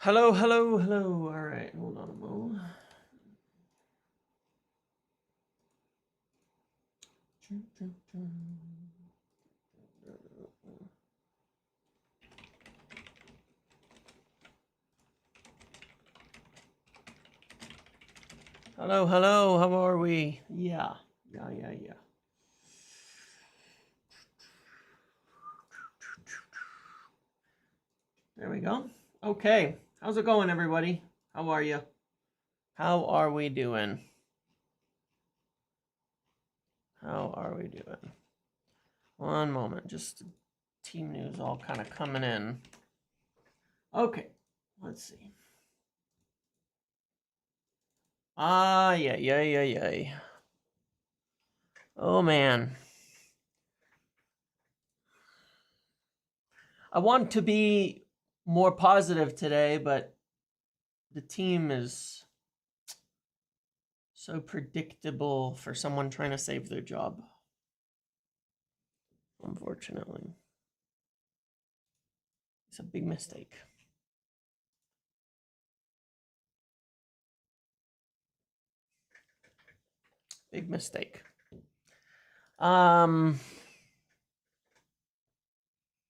Hello, hello, hello. All right, hold on a moment. Hello, hello. How are we? Yeah. There we go. Okay. How's it going, everybody? How are you? How are we doing? How are we doing? One moment. Just team news all kind of coming in. Okay. Let's see. Yeah. Oh, man. I want to be more positive today, but the team is so predictable for someone trying to save their job. Unfortunately. It's a big mistake. Big mistake.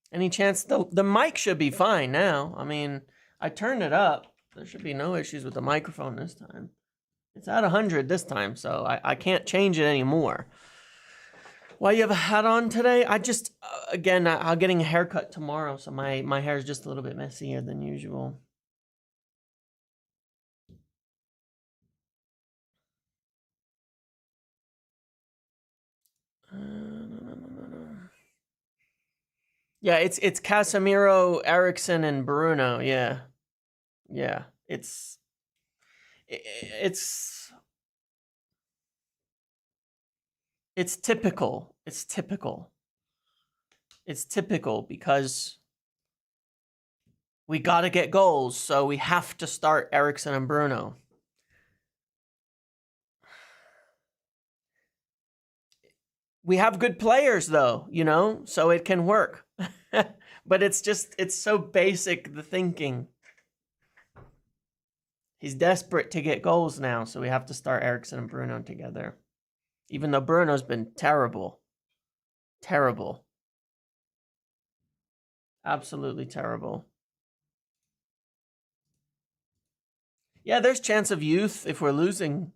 Any chance the mic should be fine now? I mean, I turned it up. There should be no issues with the microphone this time. It's at 100 this time, so I can't change it anymore. Why you have a hat on today? I just, again, I'm getting a haircut tomorrow, so my hair is just a little bit messier than usual. Yeah, it's Casemiro, Eriksson, and Bruno. Yeah. It's typical. It's typical because we got to get goals, so we have to start Eriksson and Bruno. We have good players, though, you know, so it can work. But it's so basic, the thinking. He's desperate to get goals now, so we have to start Eriksson and Bruno together. Even though Bruno's been terrible. Terrible. Absolutely terrible. Yeah, there's chance of youth if we're losing.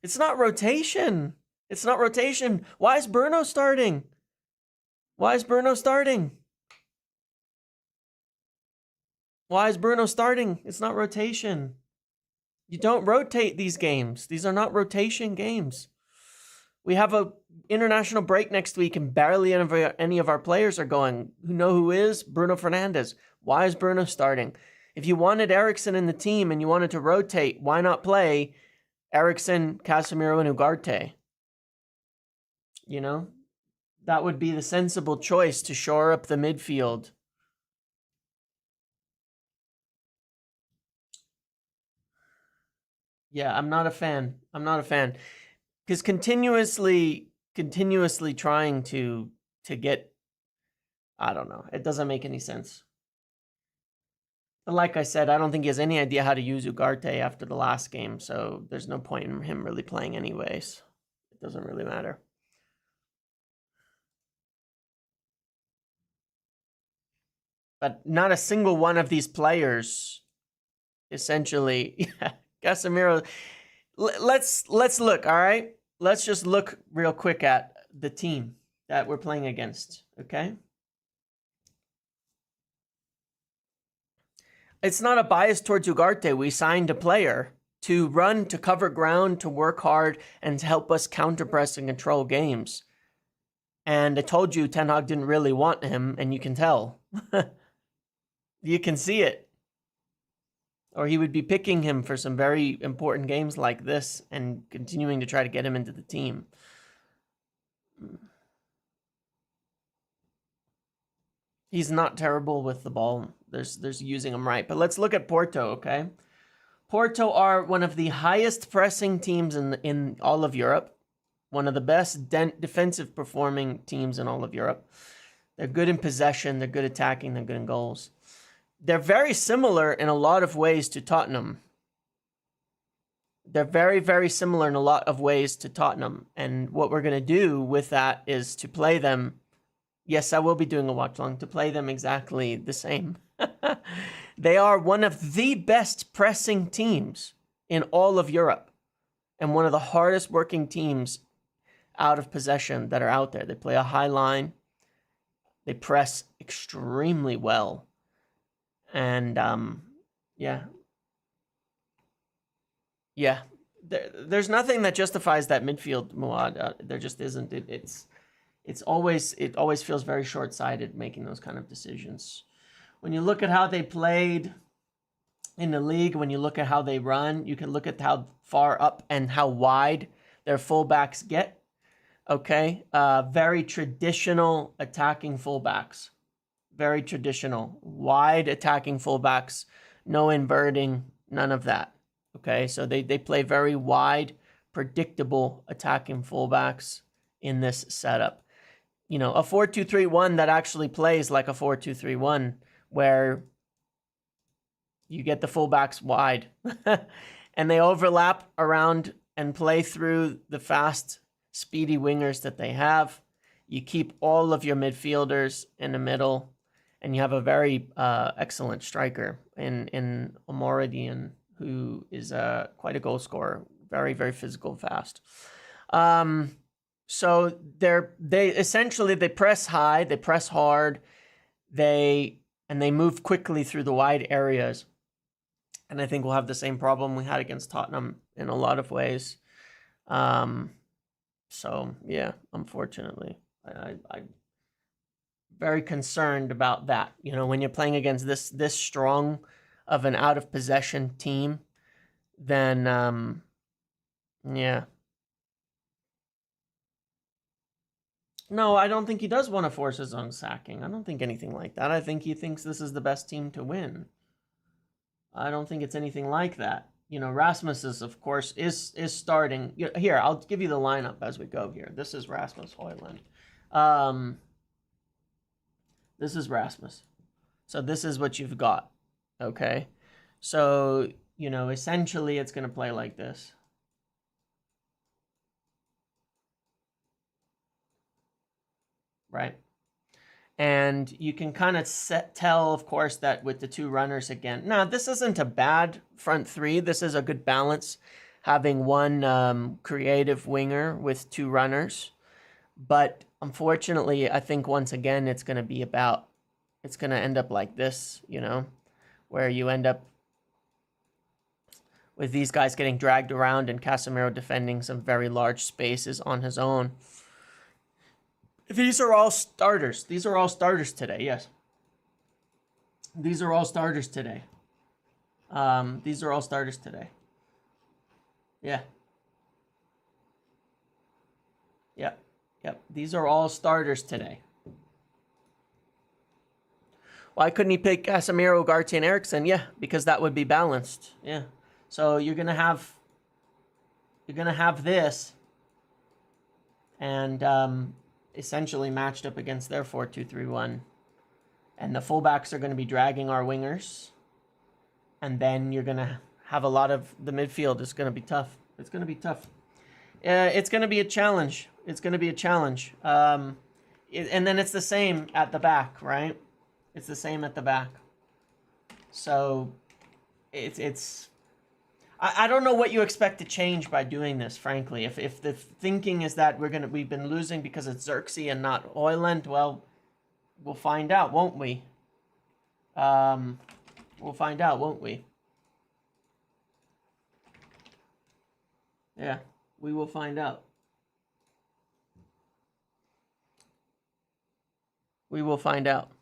It's not rotation. It's not rotation. Why is Bruno starting? Why is Bruno starting? Why is Bruno starting? It's not rotation. You don't rotate these games. These are not rotation games. We have a international break next week and barely any of our players are going. You know who is? Bruno Fernandes. Why is Bruno starting? If you wanted Eriksson in the team and you wanted to rotate, why not play Eriksson, Casemiro, and Ugarte? You know? That would be the sensible choice to shore up the midfield. Yeah, I'm not a fan. Because continuously trying to get, I don't know. It doesn't make any sense. But like I said, I don't think he has any idea how to use Ugarte after the last game, so there's no point in him really playing anyways. It doesn't really matter. But not a single one of these players, essentially, Casemiro. Let's look, all right? Let's just look real quick at the team that we're playing against, okay? It's not a bias towards Ugarte. We signed a player to run, to cover ground, to work hard, and to help us counter-press and control games. And I told you Ten Hag didn't really want him, and you can tell. You can see it. Or he would be picking him for some very important games like this and continuing to try to get him into the team. He's not terrible with the ball. There's using him right. But let's look at Porto, okay? Porto are one of the highest pressing teams in all of Europe. One of the best defensive performing teams in all of Europe. They're good in possession. They're good attacking. They're good in goals. they're very similar in a lot of ways to Tottenham. They're very, very similar in a lot of ways to Tottenham. And what we're going to do with that is to play them. Yes, I will be doing a watch along to play them exactly the same. They are one of the best pressing teams in all of Europe and one of the hardest working teams out of possession that are out there. They play a high line. They press extremely well. And yeah. Yeah. There's nothing that justifies that midfield, Muad. There just isn't. It always feels very short-sighted making those kind of decisions. When you look at how they played in the league, when you look at how they run, you can look at how far up and how wide their fullbacks get. Okay, very traditional attacking fullbacks. Very traditional, wide attacking fullbacks, no inverting, none of that. Okay, so they play very wide, predictable attacking fullbacks in this setup. You know, a 4-2-3-1 that actually plays like a 4-2-3-1, where you get the fullbacks wide and they overlap around and play through the fast, speedy wingers that they have. You keep all of your midfielders in the middle, and you have a very excellent striker in Omoradian, who is quite a goal scorer, very, very physical, fast. So they essentially press high, they press hard, they move quickly through the wide areas. And I think we'll have the same problem we had against Tottenham in a lot of ways. So yeah, unfortunately, I'm very concerned about that. You know, when you're playing against this strong of an out of possession team, then yeah. No, I don't think he does want to force his own sacking. I don't think anything like that. I think he thinks this is the best team to win. I don't think it's anything like that. You know, Rasmus is, of course, is starting. Here, I'll give you the lineup as we go here. This is Rasmus Højlund. This is Rasmus. So this is what you've got, okay? So, you know, essentially it's going to play like this. Right? And you can kind of tell, of course, that with the two runners again. Now, this isn't a bad front three. This is a good balance, having one creative winger with two runners. But unfortunately, I think once again, it's going to end up like this, you know, where you end up with these guys getting dragged around and Casemiro defending some very large spaces on his own. These are all starters. These are all starters today, yes. These are all starters today. These are all starters today. Yeah. Yep. Yep. These are all starters today. Why couldn't he pick Casemiro, Ugarte, and Eriksen? Yeah, because that would be balanced. Yeah. So you're gonna have this, and essentially matched up against their 4-2-3-1, and the fullbacks are going to be dragging our wingers, and then you're going to have a lot of the midfield. Is going to be tough. It's going to be tough. It's going to be a challenge. It's going to be a challenge. And then it's the same at the back, right? It's the same at the back. So it's I don't know what you expect to change by doing this, frankly. If the thinking is that we've been losing because it's Xerxes and not Højlund, well, we'll find out, won't we? We'll find out, won't we? Yeah, we will find out. We will find out.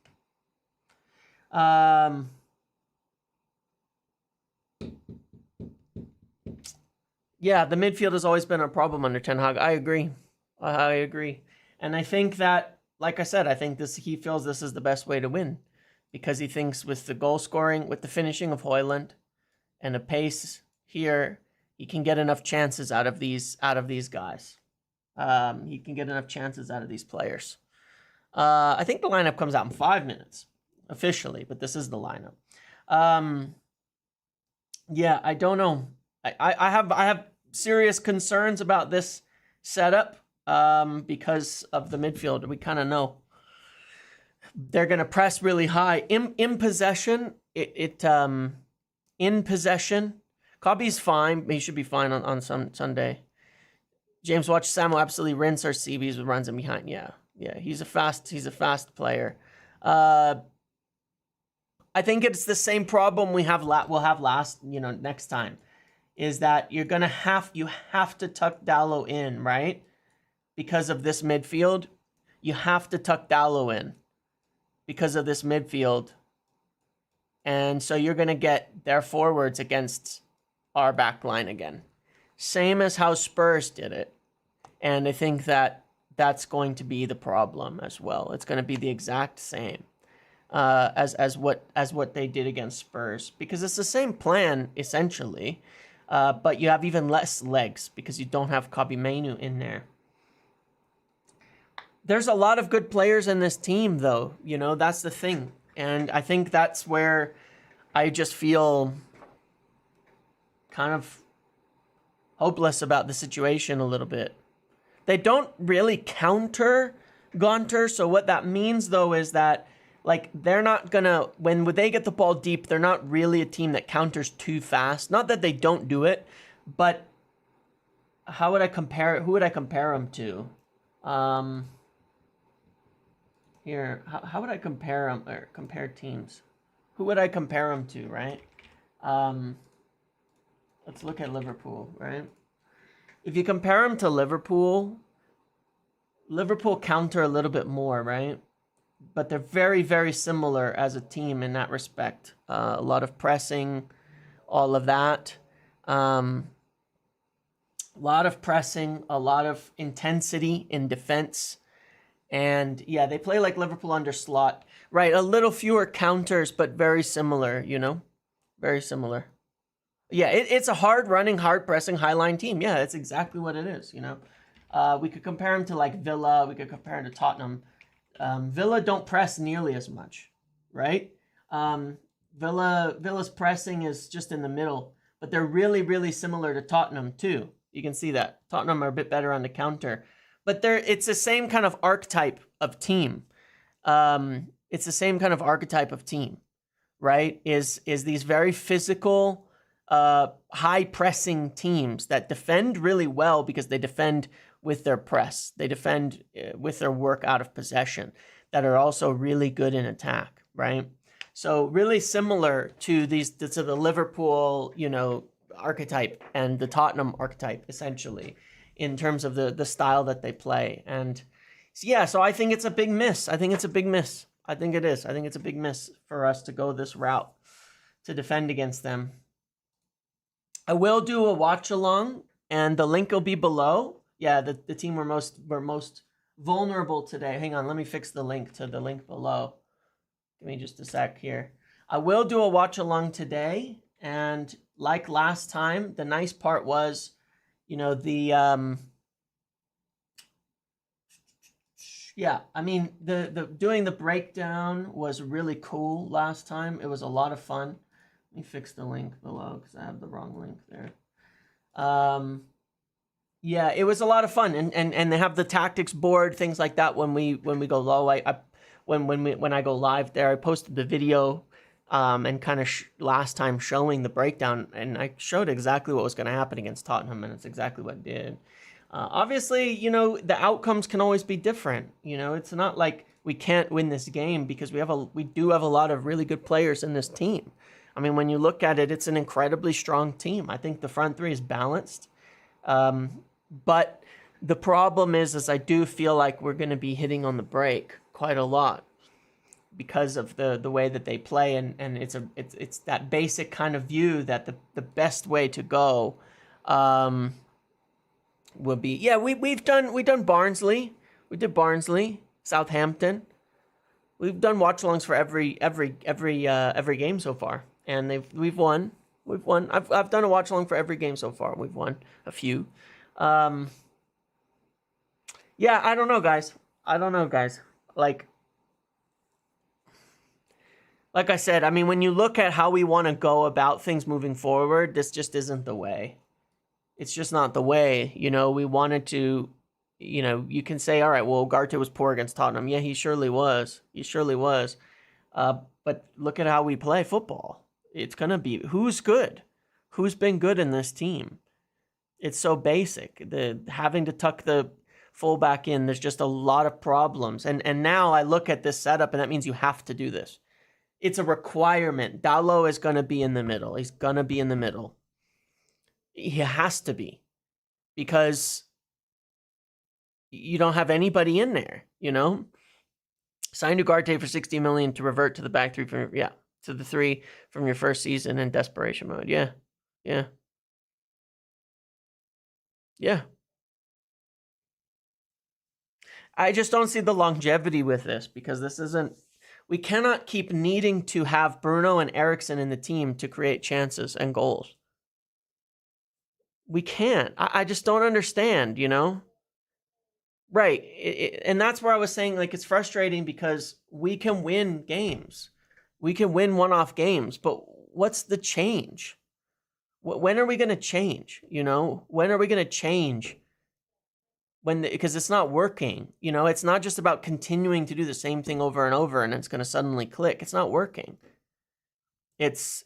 Yeah, the midfield has always been a problem under Ten Hag. I agree. And I think that, like I said, he feels this is the best way to win, because he thinks with the goal scoring, with the finishing of Højlund, and the pace here, he can get enough chances out of these guys. He can get enough chances out of these players. I think the lineup comes out in 5 minutes officially, but this is the lineup. Yeah, I don't know. I have serious concerns about this setup because of the midfield. We kind of know they're going to press really high in possession. In possession, Cobby's fine. He should be fine on Sunday. James watch Samuel absolutely rinse our CBs with runs in behind. Yeah, he's a fast player. I think it's the same problem we'll have next time, is that you have to tuck Dallo in, right? Because of this midfield, you have to tuck Dallo in because of this midfield. And so you're going to get their forwards against our back line again. Same as how Spurs did it. And I think that that's going to be the problem as well. It's going to be the exact same as what they did against Spurs, because it's the same plan essentially, but you have even less legs because you don't have Kobbie Mainoo in there. There's a lot of good players in this team, though. You know, that's the thing. And I think that's where I just feel kind of hopeless about the situation a little bit. They don't really counter Gonter. So what that means, though, is that, like, they're not going to, when they get the ball deep, they're not really a team that counters too fast. Not that they don't do it, but how would I compare it? Who would I compare them to? Here, how would I compare them, or compare teams? Who would I compare them to, right? Let's look at Liverpool, right? If you compare them to Liverpool counter a little bit more, right? But they're very, very similar as a team in that respect. A lot of pressing, all of that. A lot of pressing, a lot of intensity in defense. And yeah, they play like Liverpool under Slot. Right, a little fewer counters, but very similar, you know? Very similar. Yeah, it's a hard-running, hard-pressing, high-line team. Yeah, that's exactly what it is, you know? We could compare them to, like, Villa. We could compare them to Tottenham. Villa don't press nearly as much, right? Villa's pressing is just in the middle, but they're really, really similar to Tottenham, too. You can see that. Tottenham are a bit better on the counter. But it's the same kind of archetype of team. It's the same kind of archetype of team, right? Is these very physical, high-pressing teams that defend really well because they defend with their press. They defend with their work out of possession, that are also really good in attack, right? So really similar to the Liverpool, you know, archetype and the Tottenham archetype, essentially, in terms of the style that they play. And yeah, so I think it's a big miss. I think it's a big miss. I think it is. I think it's a big miss for us to go this route to defend against them. I will do a watch along, and the link will be below. Yeah, the team were most vulnerable today. Hang on, let me fix the link to the link below. Give me just a sec here. I will do a watch along today, and like last time, the nice part was, you know, yeah, I mean, the doing the breakdown was really cool last time. It was a lot of fun. Let me fix the link below because I have the wrong link there. Yeah, it was a lot of fun, and they have the tactics board, things like that. When we go low, when I go live there, I posted the video, and kind of last time showing the breakdown, and I showed exactly what was going to happen against Tottenham, and it's exactly what it did. Obviously, you know, the outcomes can always be different. You know, it's not like we can't win this game because we do have a lot of really good players in this team. I mean, when you look at it, it's an incredibly strong team. I think the front three is balanced. But the problem is I do feel like we're going to be hitting on the brake quite a lot because of the way that they play, and it's that basic kind of view that the best way to go will be, yeah, we've done Barnsley, we did Barnsley, Southampton. We've done watch-alongs for every game so far, and we've won. I've done a watch-along for every game so far. We've won a few. Yeah, I don't know, guys. Like, like I said, I mean, when you look at how we want to go about things moving forward, this just isn't the way. It's just not the way. You know, we wanted to, you know, you can say, all right, well, Ugarte was poor against Tottenham. Yeah, he surely was. He surely was. But look at how we play football. It's going to be who's good? Who's been good in this team? It's so basic. The having to tuck the fullback in, there's just a lot of problems. And now I look at this setup, and that means you have to do this. It's a requirement. Dalot is going to be in the middle. He's going to be in the middle. He has to be, because you don't have anybody in there, you know? Signed Ugarte for 60 million to revert to the back three from, to the three from your first season in desperation mode. Yeah. Yeah. Yeah. I just don't see the longevity with this, because this isn't, we cannot keep needing to have Bruno and Eriksen in the team to create chances and goals. We can't. I just don't understand, you know? Right. And that's where I was saying, like, it's frustrating because we can win games. We can win one-off games, but what's the change? When are we going to change, you know? When are we going to change? Because it's not working, you know? It's not just about continuing to do the same thing over and over and it's going to suddenly click. It's not working. This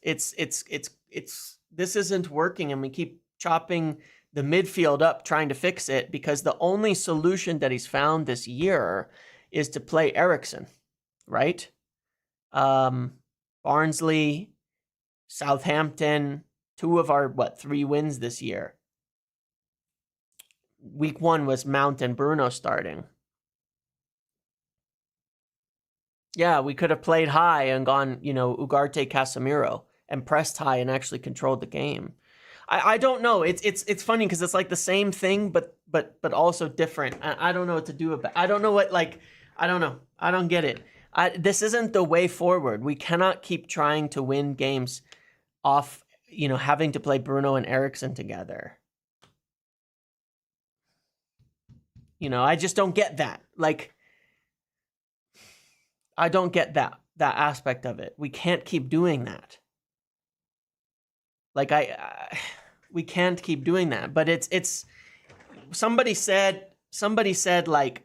isn't working, and we keep chopping the midfield up trying to fix it, because the only solution that he's found this year is to play Eriksen, right? Barnsley, Southampton, 2 of our, 3 wins this year. Week 1 was Mount and Bruno starting. Yeah, we could have played high and gone, you know, Ugarte, Casemiro, and pressed high and actually controlled the game. I don't know. It's funny because it's like the same thing, but also different. I don't know what to do about. I don't know what, like, I don't know. I don't get it. This isn't the way forward. We cannot keep trying to win games off, you know, having to play Bruno and Eriksen together. You know, I just don't get that. Like, I don't get that aspect of it. We can't keep doing that. Like, we can't keep doing that. But it's somebody said like,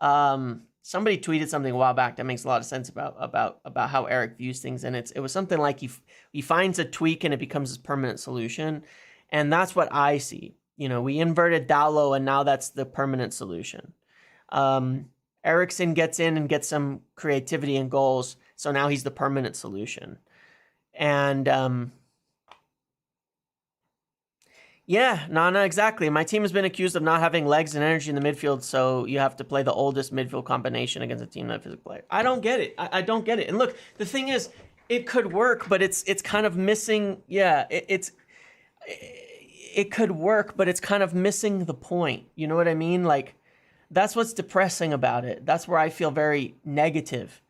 somebody tweeted something a while back that makes a lot of sense about how Eric views things, and it was something like he finds a tweak and it becomes his permanent solution, and that's what I see. You know, we inverted Dalot, and now that's the permanent solution. Eriksen gets in and gets some creativity and goals, so now he's the permanent solution. And yeah, Nana, exactly. My team has been accused of not having legs and energy in the midfield, so you have to play the oldest midfield combination against a team that has physical player. I don't get it. I don't get it. And look, the thing is, it could work, but it's kind of missing. Yeah, it could work, but it's kind of missing the point. You know what I mean? Like, that's what's depressing about it. That's where I feel very negative.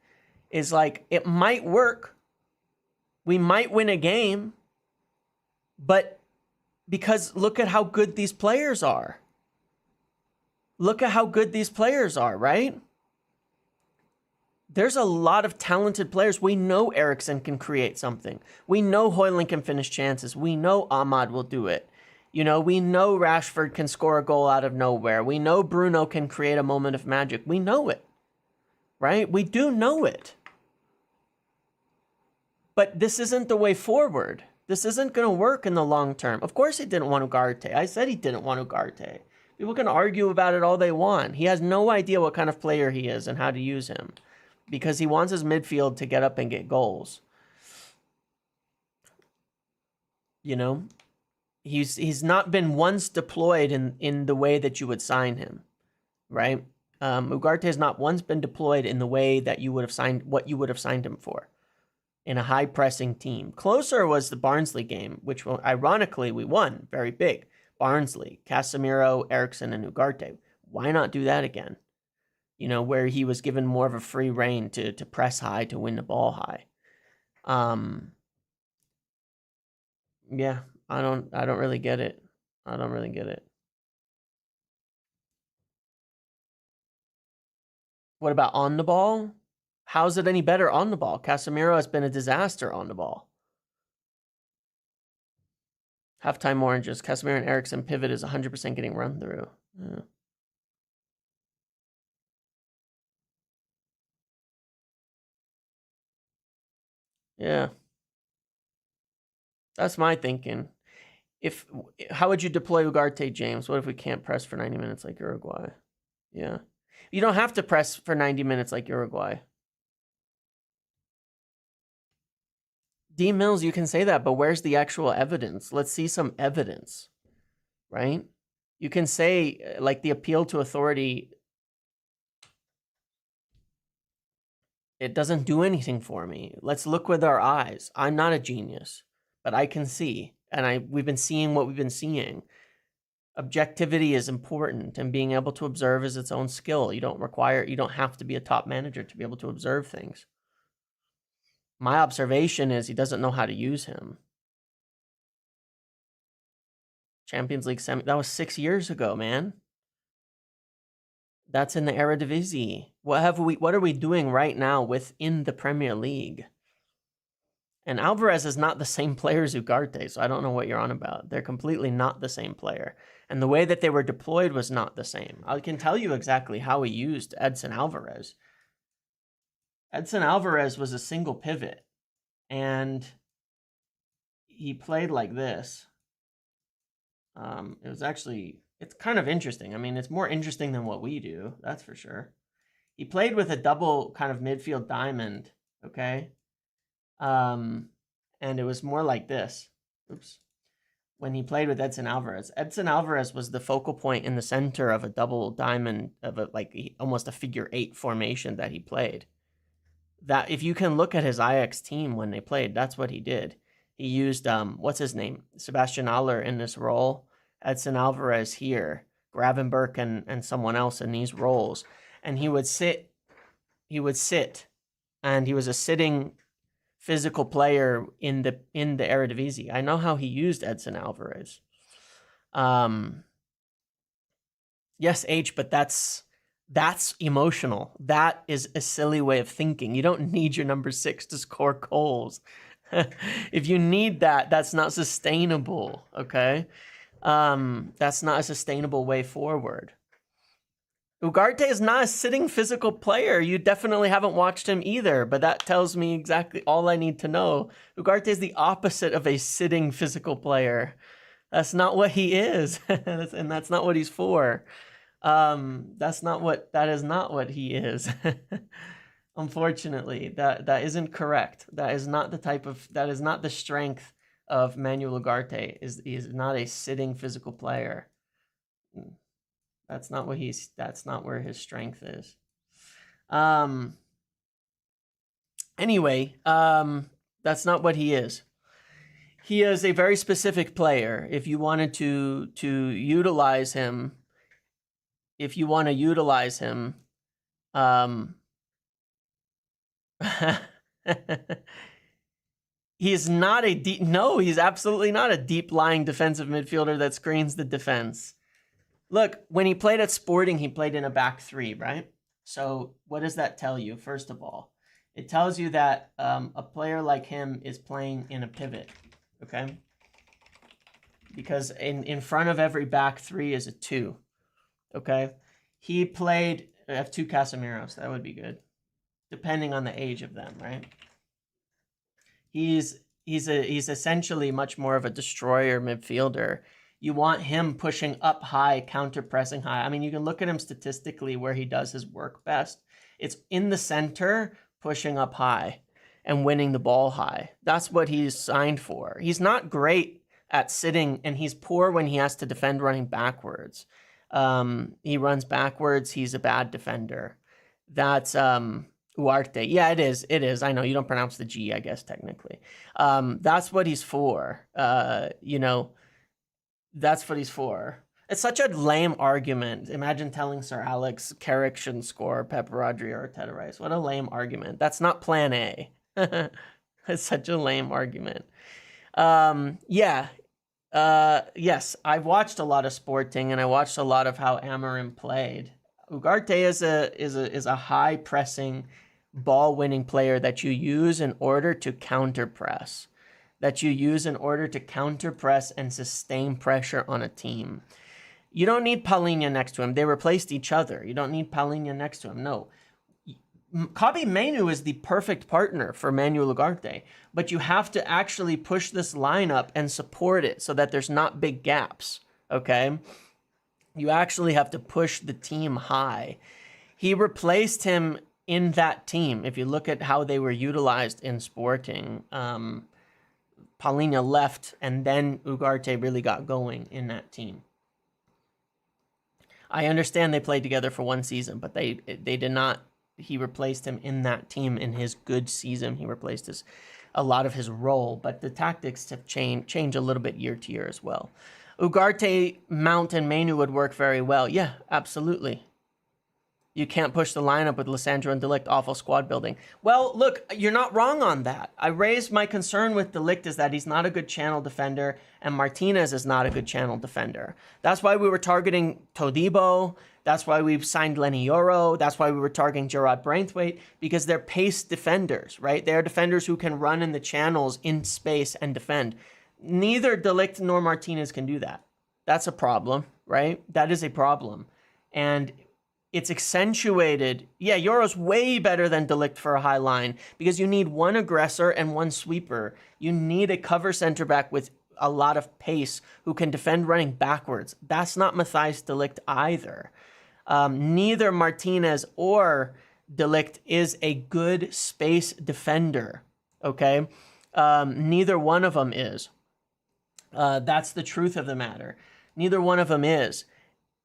Is like, it might work. We might win a game, but because look at how good these players are. Look at how good these players are, right? There's a lot of talented players. We know Eriksen can create something. We know Højlund can finish chances. We know Ahmad will do it. You know, we know Rashford can score a goal out of nowhere. We know Bruno can create a moment of magic. We know it, right? We do know it. But this isn't the way forward. This isn't going to work in the long term. Of course he didn't want Ugarte. I said he didn't want Ugarte. People can argue about it all they want. He has no idea what kind of player he is and how to use him, because he wants his midfield to get up and get goals. You know? He's not been once deployed in the way that you would sign him, right? Ugarte has not once been deployed in the way that you would have signed, what you would have signed him for, in a high-pressing team. Closer was the Barnsley game, which, ironically, we won. Very big. Barnsley, Casemiro, Eriksen, and Ugarte. Why not do that again? You know, where he was given more of a free rein to press high, to win the ball high. Yeah, I don't really get it. I don't really get it. What about on the ball? How's it any better on the ball? Casemiro has been a disaster on the ball. Halftime oranges. Casemiro and Eriksen pivot is 100% getting run through. Yeah. Yeah. That's my thinking. How would you deploy Ugarte, James? What if we can't press for 90 minutes like Uruguay? Yeah. You don't have to press for 90 minutes like Uruguay. D Mills, you can say that, but where's the actual evidence? Let's see some evidence, right? You can say, like, the appeal to authority, it doesn't do anything for me. Let's look with our eyes. I'm not a genius, but I can see, and we've been seeing what we've been seeing. Objectivity is important, and being able to observe is its own skill. You don't have to be a top manager to be able to observe things. My observation is he doesn't know how to use him. Champions League semi, that was 6 years ago, man. That's in the Eredivisie. What are we doing right now within the Premier League? And Alvarez is not the same player as Ugarte, so I don't know what you're on about. They're completely not the same player. And the way that they were deployed was not the same. I can tell you exactly how he used Edson Alvarez. Edson Alvarez was a single pivot, and he played like this. It's kind of interesting. I mean, it's more interesting than what we do, that's for sure. He played with a double kind of midfield diamond, okay? And it was more like this. Oops. When he played with Edson Alvarez. Edson Alvarez was the focal point in the center of a double diamond, of almost a figure 8 formation that he played. That, if you can look at his Ajax team when they played, that's what he did. He used, what's his name? Sebastian Aller in this role. Edson Alvarez here. Gravenberch and someone else in these roles. And he would sit. And he was a sitting physical player in the Eredivisie. I know how he used Edson Alvarez. Yes, H, but that's emotional. That is a silly way of thinking. You don't need your number 6 to score goals. If you need that, that's not sustainable, okay? That's not a sustainable way forward. Ugarte is not a sitting physical player. You definitely haven't watched him either, but that tells me exactly all I need to know. Ugarte is the opposite of a sitting physical player. That's not what he is, and that's not what he's for. That is not what he is. Unfortunately, that isn't correct. That is not the strength of Manuel Ugarte. He is not a sitting physical player. That's not where his strength is. Anyway, that's not what he is. He is a very specific player. If you wanted to utilize him, he's not he's absolutely not a deep lying defensive midfielder that screens the defense. Look, when he played at Sporting, he played in a back 3, right? So what does that tell you? First of all, it tells you that a player like him is playing in a pivot, okay? Because in front of every back 3 is a 2, okay? He played, I have 2 Casemiros, that would be good, depending on the age of them, right? He's essentially much more of a destroyer midfielder. You want him pushing up high, counter-pressing high. I mean, you can look at him statistically where he does his work best. It's in the center, pushing up high and winning the ball high. That's what he's signed for. He's not great at sitting, and he's poor when he has to defend running backwards. He runs backwards. He's a bad defender. That's Uarte. Yeah, it is. It is. I know you don't pronounce the G, I guess, technically. That's what he's for. That's what he's for. It's such a lame argument. Imagine telling Sir Alex Carrick shouldn't score Pep Rodri or Arteta Rice. What a lame argument. That's not plan A. It's such a lame argument. Yes, I've watched a lot of Sporting, and I watched a lot of how Amorim played. Ugarte is a high pressing, ball-winning player that you use in order to counter-press, and sustain pressure on a team. You don't need Palhinha next to him. They replaced each other. You don't need Palhinha next to him. No. Kobbie Mainoo is the perfect partner for Manuel Ugarte, but you have to actually push this lineup and support it so that there's not big gaps, okay? You actually have to push the team high. He replaced him in that team. If you look at how they were utilized in Sporting, Palhinha left, and then Ugarte really got going in that team. I understand they played together for one season, but they did not. He replaced him in that team in his good season. He replaced a lot of his role, but the tactics have changed a little bit year to year as well. Ugarte, Mount, and Mainoo would work very well. Yeah, absolutely. You can't push the lineup with Lisandro and De Ligt. Awful squad building. Well, look, you're not wrong on that. I raised my concern with De Ligt is that he's not a good channel defender, and Martinez is not a good channel defender. That's why we were targeting Todibo. That's why we've signed Lenny Yoro. That's why we were targeting Gerard Braithwaite, because they're pace defenders, right? They're defenders who can run in the channels in space and defend. Neither De Ligt nor Martinez can do that. That's a problem, right? That is a problem. And it's accentuated. Yeah, Yoro's way better than De Ligt for a high line because you need one aggressor and one sweeper. You need a cover center back with a lot of pace who can defend running backwards. That's not Matthijs de Ligt either. Neither Martinez or De Ligt is a good space defender, okay? Neither one of them is. That's the truth of the matter. Neither one of them is.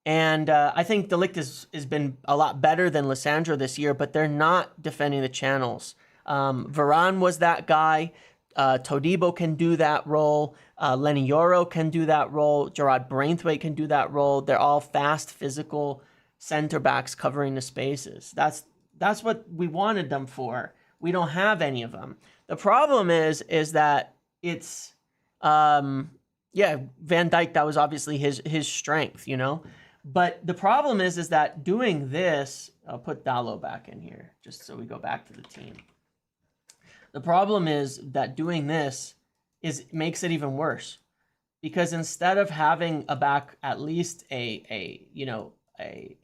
And I think De Ligt has been a lot better than Lisandro this year, but they're not defending the channels. Varane was that guy. Todibo can do that role. Lenny Yoro can do that role. Gerard Braithwaite can do that role. They're all fast, physical center backs covering the spaces. That's what we wanted them for. We don't have any of them. The problem is that it's Van Dijk, that was obviously his strength, you know. But the problem is that doing this, I'll put Dalot back in here just so we go back to the team. The problem is that doing this makes it even worse, because instead of having a back, at least a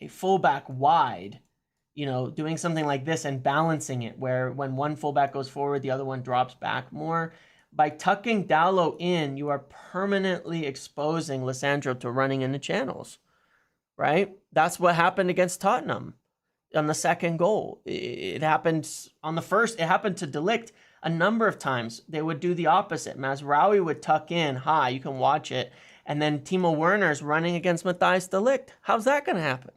fullback wide, you know, doing something like this and balancing it where when one fullback goes forward, the other one drops back more. By tucking Dalot in, you are permanently exposing Lisandro to running in the channels. Right? That's what happened against Tottenham on the second goal. It happened on the first. It happened to De Ligt a number of times. They would do the opposite. Mazraoui would tuck in high. You can watch it. And then Timo Werner's running against Matthijs de Ligt. How's that going to happen?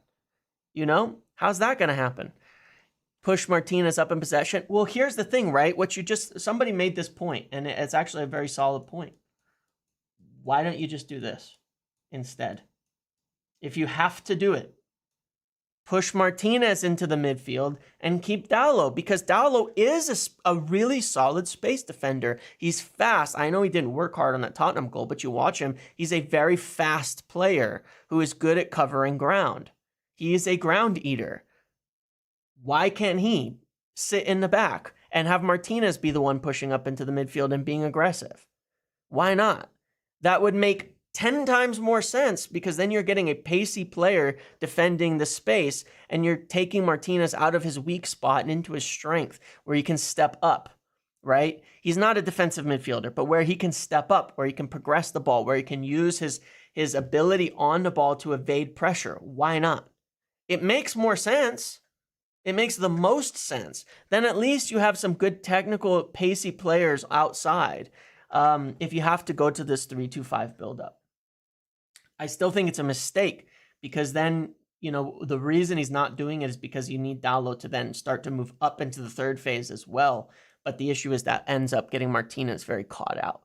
You know? How's that going to happen? Push Martinez up in possession. Well, here's the thing, right? Somebody made this point, and it's actually a very solid point. Why don't you just do this instead? If you have to do it, push Martinez into the midfield and keep Dalot, because Dalot is a really solid space defender. He's fast. I know he didn't work hard on that Tottenham goal, but you watch him. He's a very fast player who is good at covering ground. He is a ground eater. Why can't he sit in the back and have Martinez be the one pushing up into the midfield and being aggressive? Why not? That would make 10 times more sense, because then you're getting a pacey player defending the space and you're taking Martinez out of his weak spot and into his strength where he can step up, right? He's not a defensive midfielder, but where he can step up, where he can progress the ball, where he can use his ability on the ball to evade pressure. Why not? It makes more sense. It makes the most sense. Then at least you have some good technical pacey players outside if you have to go to this 3-2-5 buildup. I still think it's a mistake, because then, you know, the reason he's not doing it is because you need Dalot to then start to move up into the third phase as well. But the issue is that ends up getting Martinez very caught out.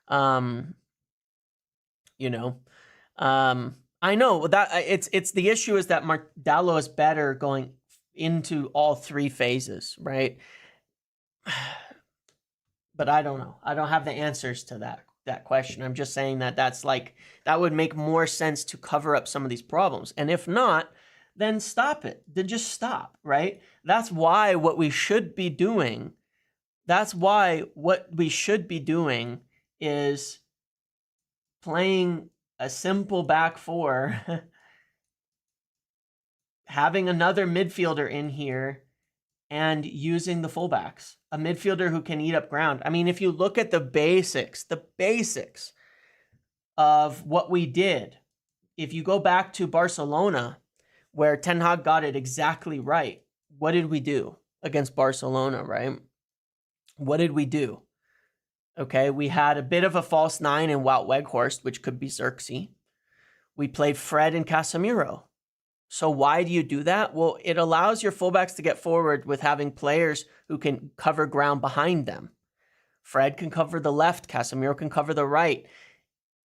I know that it's the issue is that Dalot is better going into all three phases, right? But I don't know. I don't have the answers to that question. I'm just saying that that would make more sense to cover up some of these problems. And if not, then stop it. Then just stop, right? That's why what we should be doing is playing a simple back four, having another midfielder in here, and using the fullbacks. A midfielder who can eat up ground. I mean, if you look at the basics of what we did, if you go back to Barcelona, where Ten Hag got it exactly right, what did we do against Barcelona, right? What did we do? Okay, we had a bit of a false nine in Wout Weghorst, which could be Xerxes. We played Fred and Casemiro. So why do you do that? Well, it allows your fullbacks to get forward with having players who can cover ground behind them. Fred can cover the left, Casemiro can cover the right.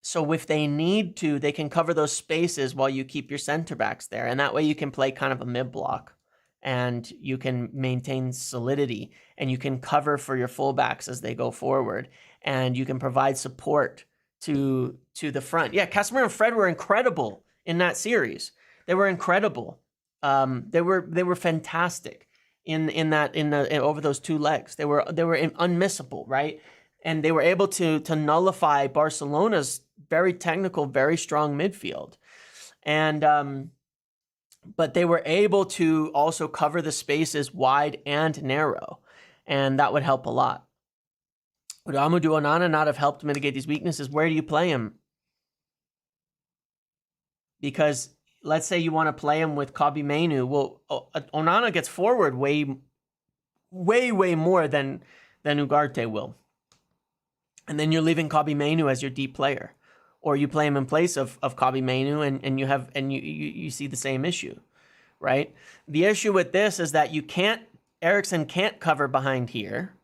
So if they need to, they can cover those spaces while you keep your center backs there. And that way you can play kind of a mid block and you can maintain solidity and you can cover for your fullbacks as they go forward and you can provide support to the front. Yeah, Casemiro and Fred were incredible in that series. They were incredible. They were fantastic over those two legs. They were unmissable, right? And they were able to nullify Barcelona's very technical, very strong midfield. And but they were able to also cover the spaces wide and narrow, and that would help a lot. Would Amadou Onana not have helped mitigate these weaknesses? Where do you play him? Because let's say you want to play him with Kobbie Mainoo. Well, Onana gets forward way more than Ugarte will. And then you're leaving Kobbie Mainoo as your deep player. Or you play him in place of Kobbie Mainoo and you see the same issue, right? The issue with this is that Eriksen can't cover behind here.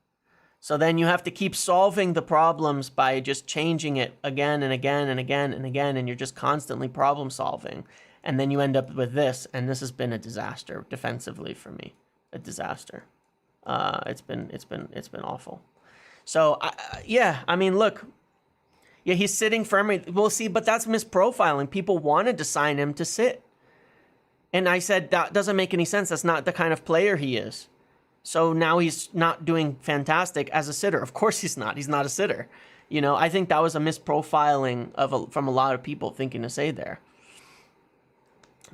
So then you have to keep solving the problems by just changing it again and again and again and again, and you're just constantly problem solving. And then you end up with this, and this has been a disaster defensively for me. A disaster. It's been awful. So I mean, look, yeah, he's sitting firmly. We'll see, but that's misprofiling. People wanted to sign him to sit, and I said that doesn't make any sense. That's not the kind of player he is. So now he's not doing fantastic as a sitter. Of course he's not. He's not a sitter. You know, I think that was a misprofiling from a lot of people thinking to say there.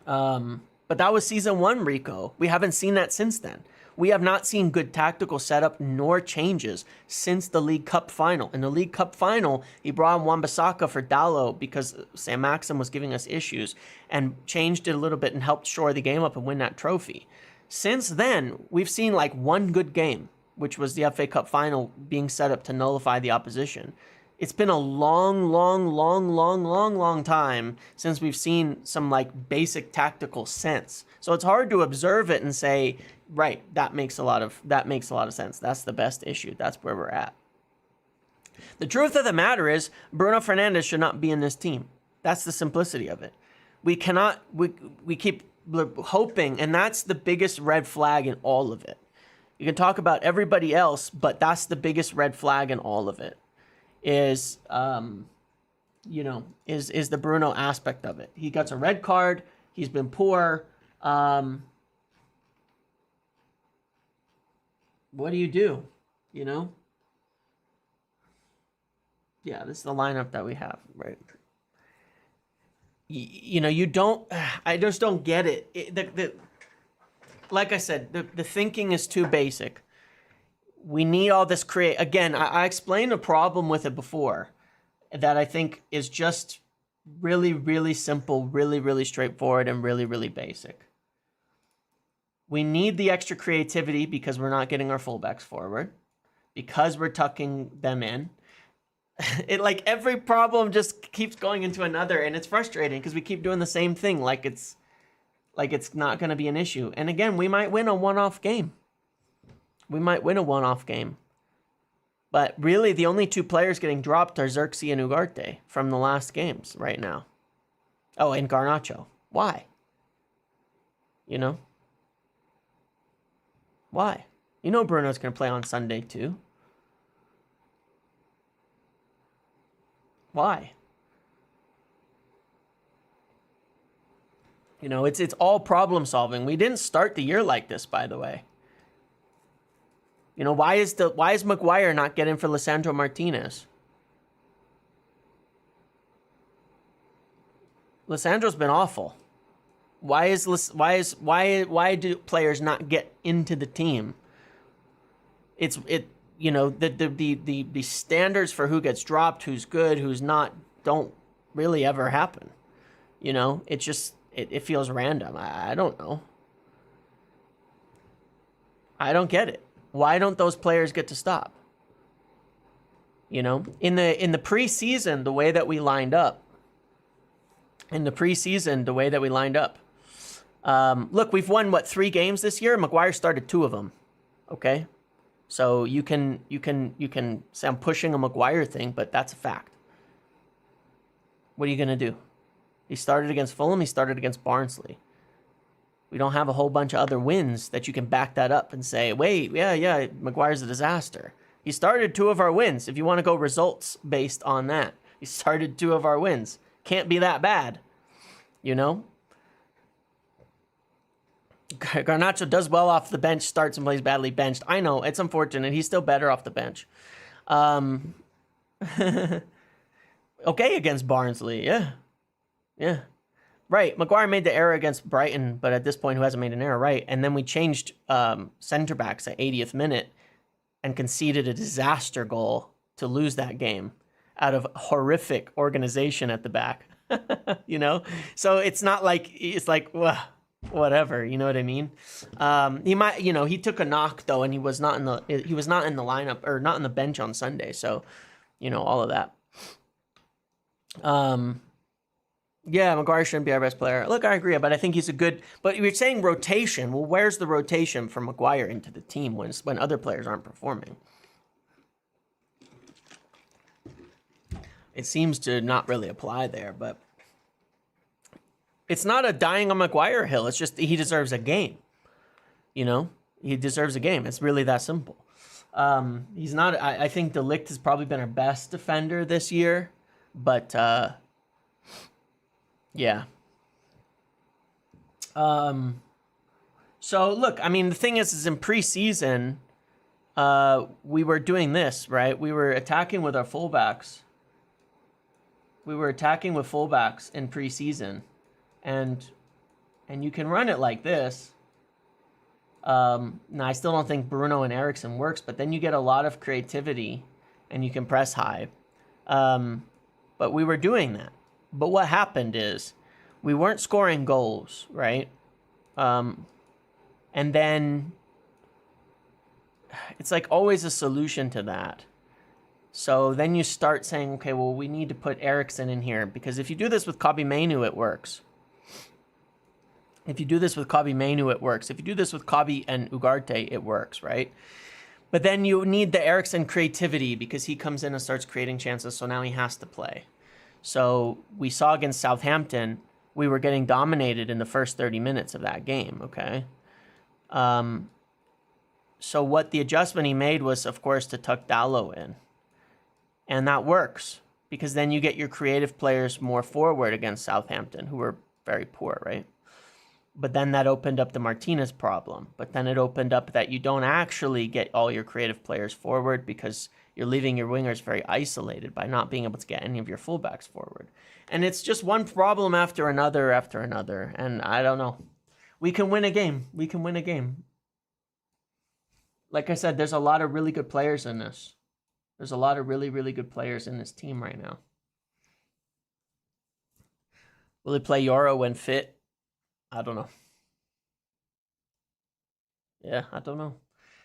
But that was season 1, Rico. We haven't seen that since then. We have not seen good tactical setup nor changes since the League Cup final. In the League Cup final, he brought in Wan-Bissaka for Dalot because Sam Maxim was giving us issues and changed it a little bit and helped shore the game up and win that trophy. Since then, we've seen like one good game, which was the FA Cup final being set up to nullify the opposition. It's been a long time since we've seen some like basic tactical sense. So it's hard to observe it and say, right, that makes a lot of sense. That's the best issue. That's where we're at. The truth of the matter is Bruno Fernandes should not be in this team. That's the simplicity of it. We keep hoping, and that's the biggest red flag in all of it. You can talk about everybody else, but that's the biggest red flag in all of it. Is the Bruno aspect of it. He gets a red card. He's been poor. What do you do? You know? Yeah, this is the lineup that we have, right? I just don't get it. Like I said, the thinking is too basic. We need all this again, I explained a problem with it before that I think is just really, really simple, really, really straightforward, and really, really basic. We need the extra creativity because we're not getting our fullbacks forward, because we're tucking them in. It like every problem just keeps going into another, and it's frustrating because we keep doing the same thing like it's not going to be an issue. And again, we might win a one-off game. But really, the only two players getting dropped are Xerxes and Ugarte from the last games right now. Oh, and Garnacho. Why? You know? Why? You know Bruno's going to play on Sunday too. Why? You know, it's all problem solving. We didn't start the year like this, by the way. You know, why is Maguire not getting for Lisandro Martinez? Lisandro's been awful. Why do players not get into the team? You know, the standards for who gets dropped, who's good, who's not, don't really ever happen. You know, it feels random. I don't know. I don't get it. Why don't those players get to stop? You know, in the preseason, the way that we lined up. Look, we've won, what, 3 games this year? Maguire started 2 of them. Okay? So you can say I'm pushing a Maguire thing, but that's a fact. What are you going to do? He started against Fulham. He started against Barnsley. We don't have a whole bunch of other wins that you can back that up and say, wait, yeah, Maguire's a disaster. He started 2 of our wins. If you want to go results based on that, he started 2 of our wins. Can't be that bad, you know? Garnacho does well off the bench, starts and plays badly benched. I know, it's unfortunate. He's still better off the bench. Okay against Barnsley, yeah. Right, Maguire made the error against Brighton, but at this point, who hasn't made an error, right? And then we changed centre-backs at 80th minute and conceded a disaster goal to lose that game out of horrific organization at the back, you know? So it's not like, it's like, whatever, you know what I mean? He might, you know, he took a knock though, and he was not in the lineup, or not on the bench on Sunday. So, you know, all of that. Yeah, Maguire shouldn't be our best player. Look, I agree, but I think he's a good, but you're saying rotation. Well, where's the rotation for Maguire into the team when other players aren't performing? It seems to not really apply there, but it's not a dying on Maguire hill. It's just he deserves a game. You know, he deserves a game. It's really that simple. He's not. I think De Ligt has probably been our best defender this year, but yeah. So look, I mean, the thing is in preseason, we were doing this, right? We were attacking with our fullbacks. We were attacking with fullbacks in preseason, and you can run it like this. Now, I still don't think Bruno and Eriksen works, but then you get a lot of creativity, and you can press high. But we were doing that. But what happened is we weren't scoring goals, right? And then it's like always a solution to that. So then you start saying, okay, well, we need to put Eriksen in here, because if you do this with Kobbie Mainoo, it works. If you do this with Kobbie Mainoo, it works. If you do this with Kobbie and Ugarte, it works, right? But then you need the Eriksen creativity, because he comes in and starts creating chances, so now he has to play. So we saw against Southampton, we were getting dominated in the first 30 minutes of that game, okay? So what the adjustment he made was, of course, to tuck Dalot in. And that works, because then you get your creative players more forward against Southampton, who were very poor, right? But then that opened up the Martinez problem. But then it opened up that you don't actually get all your creative players forward, because you're leaving your wingers very isolated by not being able to get any of your fullbacks forward. And it's just one problem after another. And I don't know. We can win a game. Like I said, there's a lot of really good players in this. There's a lot of really, really good players in this team right now. Will he play Euro when fit? I don't know. Yeah, I don't know.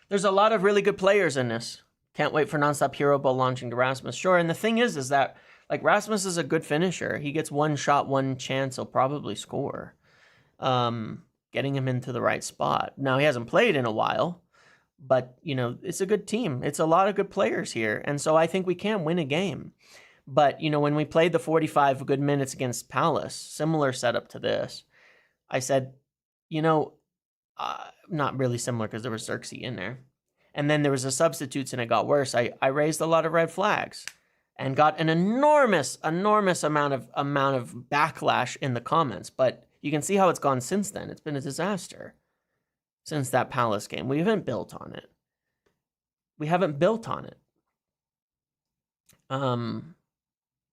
There's a lot of really good players in this. Can't wait for nonstop hero ball launching to Rasmus. Sure, and the thing is that, like, Rasmus is a good finisher. He gets one shot, one chance, he'll probably score. Getting him into the right spot. Now, he hasn't played in a while, but, you know, it's a good team. It's a lot of good players here, and so I think we can win a game. But, you know, when we played the 45 good minutes against Palace, similar setup to this, I said, you know, not really similar because there was Xerxes in there. And then there was a substitutes and it got worse. I raised a lot of red flags and got an enormous amount of backlash in the comments. But You can see how it's gone since then. It's been a disaster since that Palace game. We haven't built on it.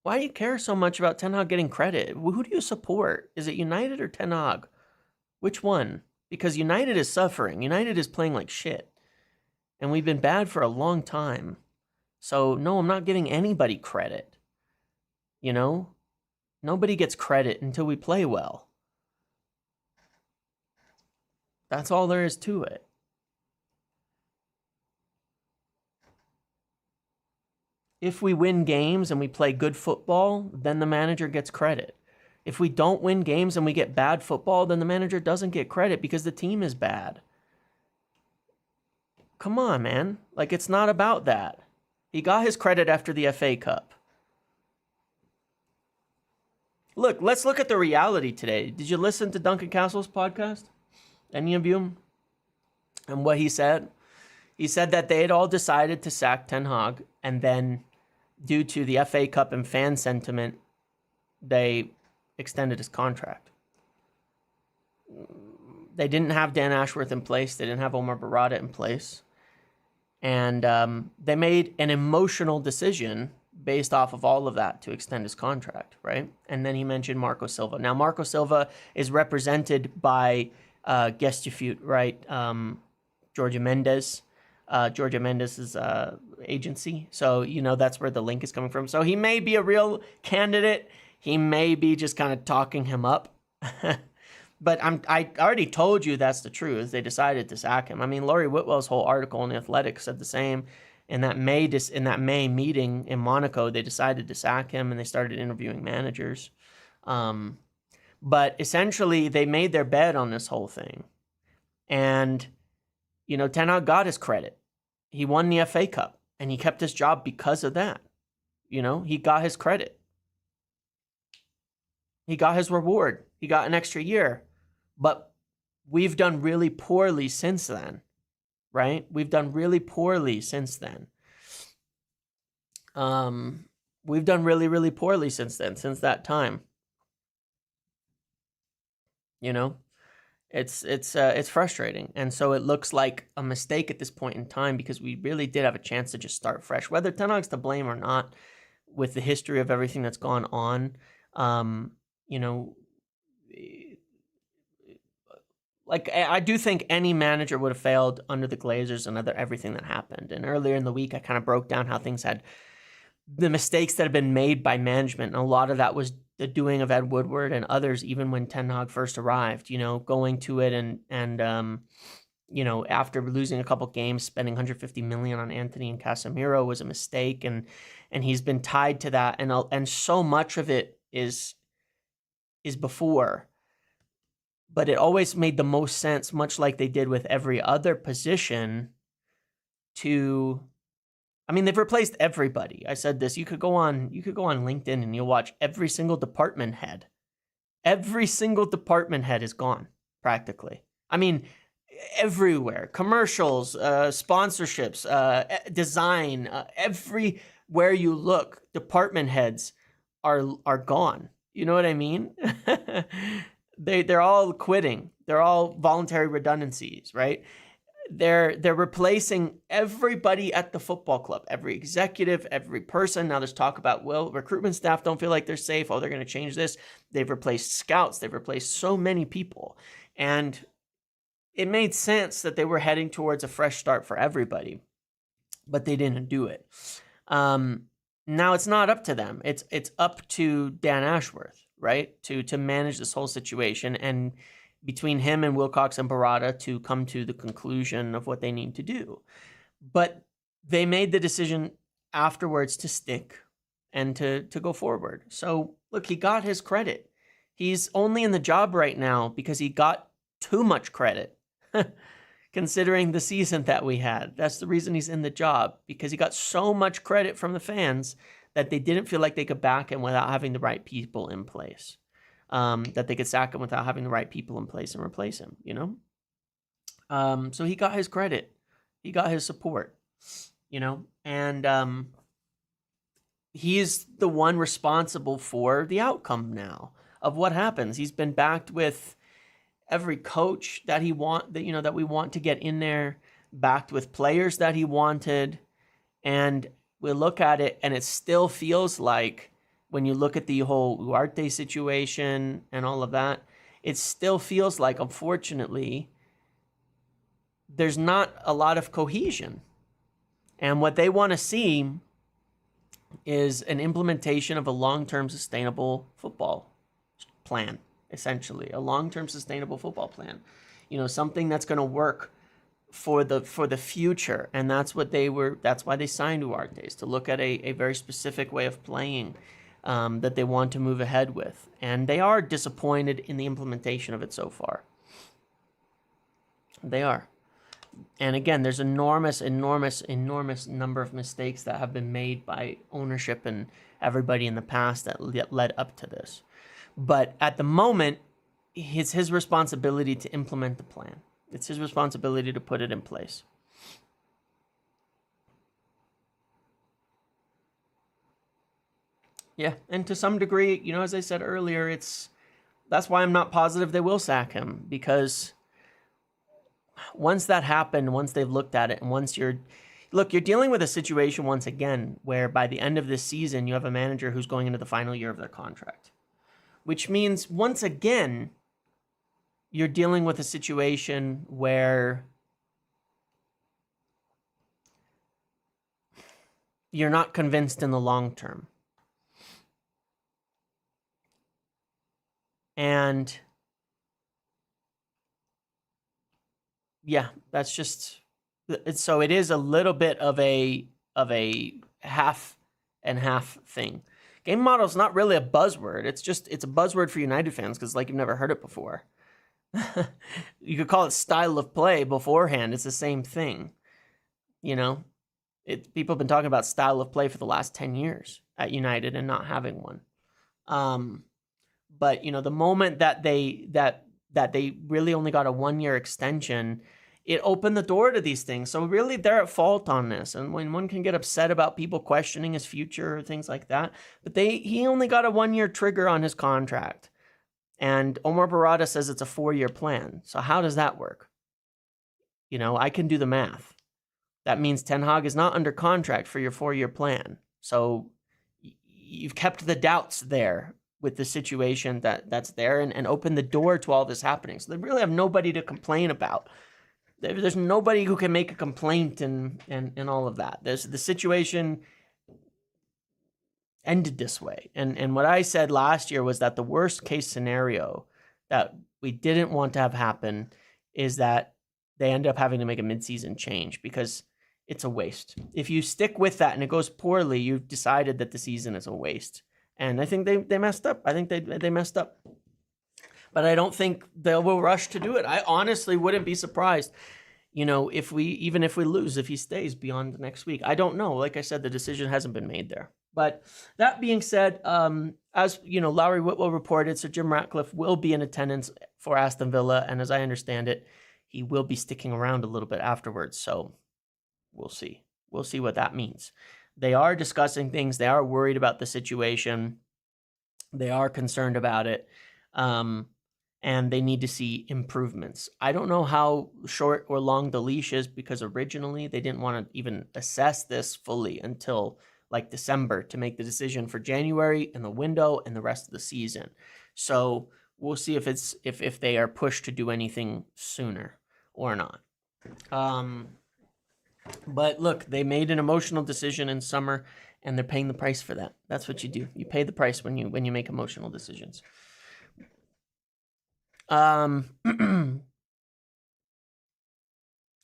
Why do you care so much about Ten Hag getting credit? Who do you support? Is it United or Ten Hag? Which one? Because United is suffering. United is playing like shit. And we've been bad for a long time. So, no, I'm not giving anybody credit. You know? Nobody gets credit until we play well. That's all there is to it. If we win games and we play good football, then the manager gets credit. If we don't win games and we get bad football, then the manager doesn't get credit because the team is bad. Come on, man. Like, it's not about that. He got his credit after the FA Cup. Look, let's look at the reality today. Did you listen to Duncan Castle's podcast? Any of you? And what he said? He said that they had all decided to sack Ten Hag, and then due to the FA Cup and fan sentiment, they extended his contract. They didn't have Dan Ashworth in place. They didn't have Omar Barada in place. And they made an emotional decision based off of all of that to extend his contract, right? And then he mentioned Marco Silva. Now, Marco Silva is represented by Gestufute, right? Georgia Mendes. Georgia Mendes' agency. So, you know, that's where the link is coming from. So he may be a real candidate. He may be just kind of talking him up. But I already told you that's the truth. They decided to sack him. I mean, Laurie Whitwell's whole article in The Athletic said the same. In that May meeting in Monaco, they decided to sack him and they started interviewing managers. But essentially, they made their bed on this whole thing. And, you know, Ten Hag got his credit. He won the FA Cup and he kept his job because of that. You know, he got his credit. He got his reward. He got an extra year. But we've done really poorly since then, right? We've done really poorly since then. We've done really, really poorly since then, since that time. You know, it's frustrating. And so it looks like a mistake at this point in time because we really did have a chance to just start fresh. Whether Ten Hag's to blame or not, with the history of everything that's gone on, you know, like, I do think any manager would have failed under the Glazers and everything that happened. And earlier in the week, I kind of broke down how things had, the mistakes that have been made by management. And a lot of that was the doing of Ed Woodward and others, even when Ten Hag first arrived, you know, going to it and you know, after losing a couple games, spending $150 million on Anthony and Casemiro was a mistake. And he's been tied to that. And so much of it is before. But it always made the most sense, much like they did with every other position, to, I mean, they've replaced everybody. I said this, you could go on LinkedIn and you'll watch every single department head. Every single department head is gone, practically. I mean, everywhere. Commercials, sponsorships, design, everywhere you look, department heads are gone. You know what I mean? They're all quitting. They're all voluntary redundancies, right? They're replacing everybody at the football club, every executive, every person. Now there's talk about, well, recruitment staff don't feel like they're safe. Oh, they're going to change this. They've replaced scouts. They've replaced so many people. And it made sense that they were heading towards a fresh start for everybody, but they didn't do it. Now it's not up to them. It's up to Dan Ashworth, right? To manage this whole situation, and between him and Wilcox and Barada to come to the conclusion of what they need to do. But they made the decision afterwards to stick and to go forward. So look, he got his credit. He's only in the job right now because he got too much credit. Considering the season that we had. That's the reason he's in the job, because he got so much credit from the fans that they didn't feel like they could back him without having the right people in place. That they could sack him without having the right people in place and replace him, you know? So he got his credit. He got his support, you know? And he's the one responsible for the outcome now. of what happens. He's been backed with every coach that he that we want to get in there, backed with players that he wanted, and we look at it and it still feels like, when you look at the whole Ugarte situation and all of that, it still feels like, unfortunately, there's not a lot of cohesion. And what they want to see is an implementation of a long-term sustainable football plan, essentially. A long-term sustainable football plan. Something that's going to work for the future. And that's why they signed Ugarte, to look at a very specific way of playing that they want to move ahead with. And they are disappointed in the implementation of it so far. They are. And again, there's enormous number of mistakes that have been made by ownership and everybody in the past that led up to this. But at the moment, it's his responsibility to implement the plan. It's his responsibility to put it in place. Yeah, and to some degree, as I said earlier, that's why I'm not positive they will sack him, because once that happened, once they've looked at it, and once you're dealing with a situation once again where by the end of this season, you have a manager who's going into the final year of their contract, which means once again, you're dealing with a situation where you're not convinced in the long term. And yeah, that's just, so it is a little bit of a half and half thing. Game model is not really a buzzword. It's a buzzword for United fans because you've never heard it before. You could call it style of play beforehand. It's the same thing. People have been talking about style of play for the last 10 years at United and not having one. But the moment that they really only got a 1-year extension, it opened the door to these things. So really, they're at fault on this. And when one can get upset about people questioning his future or things like that, but he only got a 1-year trigger on his contract. And Omar Barada says it's a 4-year plan. So how does that work? I can do the math. That means Ten Hag is not under contract for your 4-year plan. So you've kept the doubts there with the situation that's there and opened the door to all this happening. So they really have nobody to complain about. There's nobody who can make a complaint and all of that. The situation ended this way. And what I said last year was that the worst case scenario that we didn't want to have happen is that they end up having to make a midseason change, because it's a waste. If you stick with that and it goes poorly, you've decided that the season is a waste. And I think they messed up. I think they messed up. But I don't think they will rush to do it. I honestly wouldn't be surprised, if we lose, if he stays beyond next week. I don't know. Like I said, the decision hasn't been made there. But that being said, as Lowry Whitwell reported, Sir Jim Ratcliffe will be in attendance for Aston Villa, and as I understand it, he will be sticking around a little bit afterwards. So we'll see. We'll see what that means. They are discussing things. They are worried about the situation. They are concerned about it. And they need to see improvements. I don't know how short or long the leash is, because originally they didn't want to even assess this fully until December to make the decision for January and the window and the rest of the season. So we'll see if they are pushed to do anything sooner or not. But look, they made an emotional decision in summer, and they're paying the price for that. That's what you do. You pay the price when you make emotional decisions. According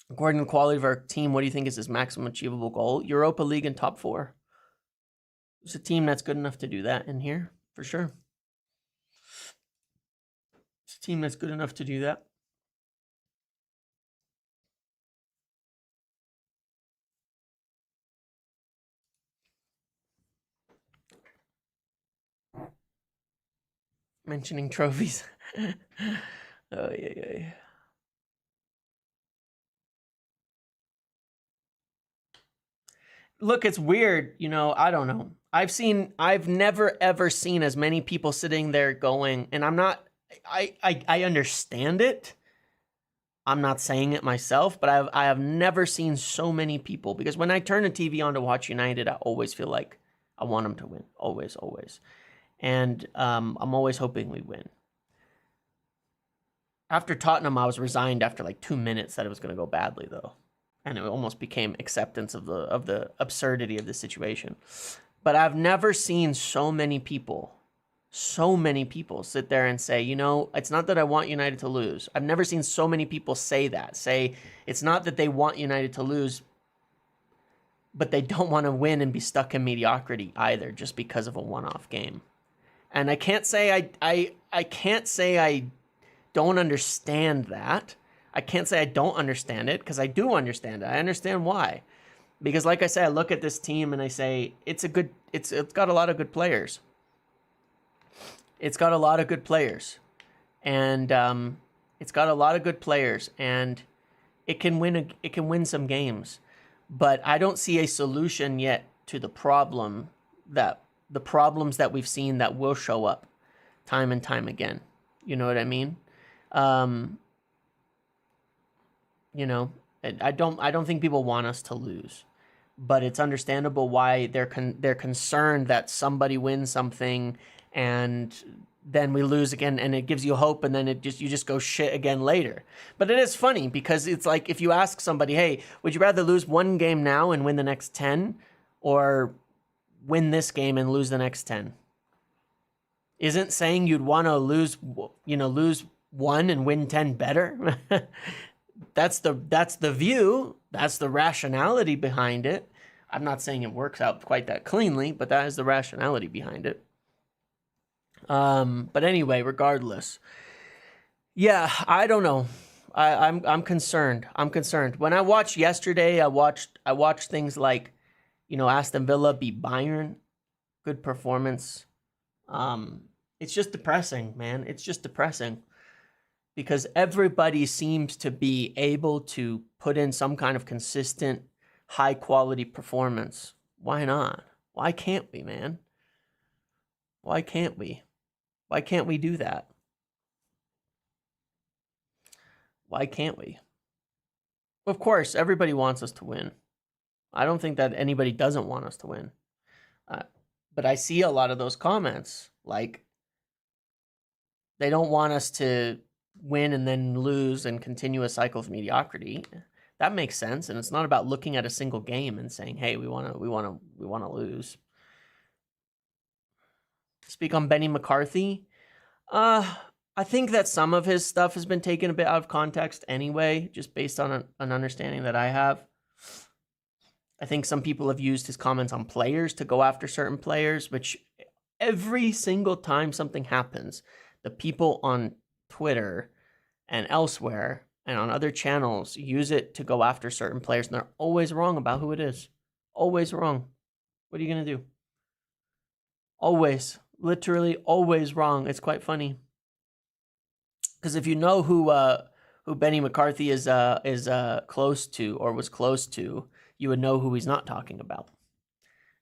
to the quality of our team, what do you think is his maximum achievable goal? Europa League and top 4. It's a team that's good enough to do that in here, for sure. It's a team that's good enough to do that. Mentioning trophies. Oh, yeah. Look, it's weird. I don't know. I've never ever seen as many people sitting there going, and I understand it. I'm not saying it myself, but I have never seen so many people, because when I turn the TV on to watch United, I always feel like I want them to win. Always, always. And I'm always hoping we win. After Tottenham, I was resigned after like 2 minutes that it was going to go badly, though. And it almost became acceptance of the absurdity of the situation. But I've never seen so many people sit there and say, you know, it's not that I want United to lose. I've never seen so many people say that. Say it's not that they want United to lose, but they don't want to win and be stuck in mediocrity either, just because of a one-off game. And I can't say I can't say I don't understand that. I can't say I don't understand it, because I do understand it. I understand why. Because like I say, I look at this team and I say it's got a lot of good players. It's got a lot of good players. And it's got a lot of good players, and it can win some games. But I don't see a solution yet to the problems that we've seen that will show up time and time again. You know what I mean? You know, I don't think people want us to lose, but it's understandable why they're concerned that somebody wins something and then we lose again, and it gives you hope, and then you just go shit again later. But it is funny, because it's like, if you ask somebody, hey, would you rather lose one game now and win the next 10, or win this game and lose the next 10? Isn't saying you'd want to lose one and win 10 better? That's the view. That's the rationality behind it. I'm not saying it works out quite that cleanly, but that is the rationality behind it. But anyway, regardless, yeah, I don't know. I'm concerned. When I watched yesterday, I watched things like, you know, Aston Villa beat Bayern. Good performance. It's just depressing, man. It's just depressing, because everybody seems to be able to put in some kind of consistent, high-quality performance. Why not? Why can't we, man? Why can't we? Why can't we do that? Why can't we? Of course, everybody wants us to win. I don't think that anybody doesn't want us to win. But I see a lot of those comments, like, they don't want us to win and then lose and continue a cycle of mediocrity. That makes sense, and it's not about looking at a single game and saying, "Hey, we want to lose." Speak on Benny McCarthy. I think that some of his stuff has been taken a bit out of context anyway, just based on an understanding that I have. I think some people have used his comments on players to go after certain players, which every single time something happens, the people on Twitter and elsewhere and on other channels use it to go after certain players, and they're always wrong about who it is. Always wrong. What are you going to do? Always. Literally always wrong. It's quite funny. Because if you know who Benny McCarthy is close to, or was close to, you would know who he's not talking about.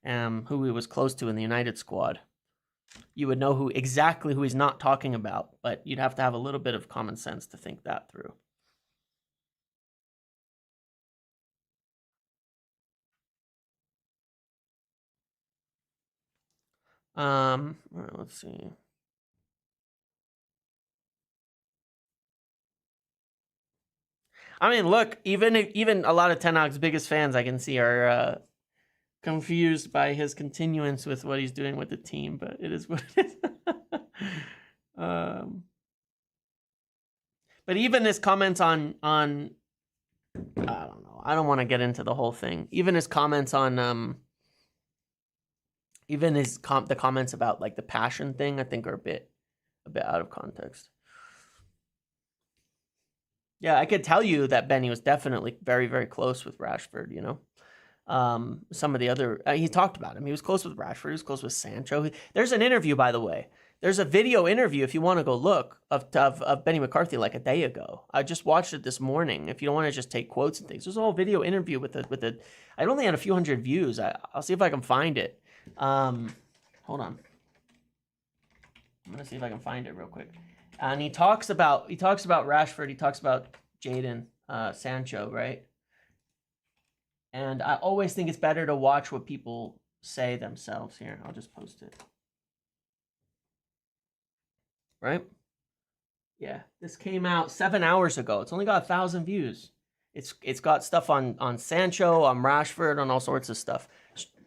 Who he was close to in the United squad. You would know exactly who he's not talking about, but you'd have to have a little bit of common sense to think that through. All right, let's see. I mean, look, even a lot of Ten Hag's biggest fans, I can see, are confused by his continuance with what he's doing with the team, but it is what it is. But even his comments on I don't know. I don't want to get into the whole thing. Even his comments on even the comments about like the passion thing, I think are a bit out of context. Yeah, I could tell you that Benny was definitely very, very close with Rashford, you know. Some of the other, he talked about him. He was close with Rashford. He was close with Sancho. There's an interview, by the way. There's a video interview, if you want to go look, of Benny McCarthy like a day ago. I just watched it this morning. If you don't want to just take quotes and things, there's a whole video interview with a. I only had a few hundred views. I'll see if I can find it. Hold on. I'm gonna see if I can find it real quick. And he talks about Rashford. He talks about Jadon Sancho, right? And I always think it's better to watch what people say themselves. Here, I'll just post it. Right? Yeah, this came out 7 hours ago. It's only got 1,000 views. It's got stuff on Sancho, on Rashford, on all sorts of stuff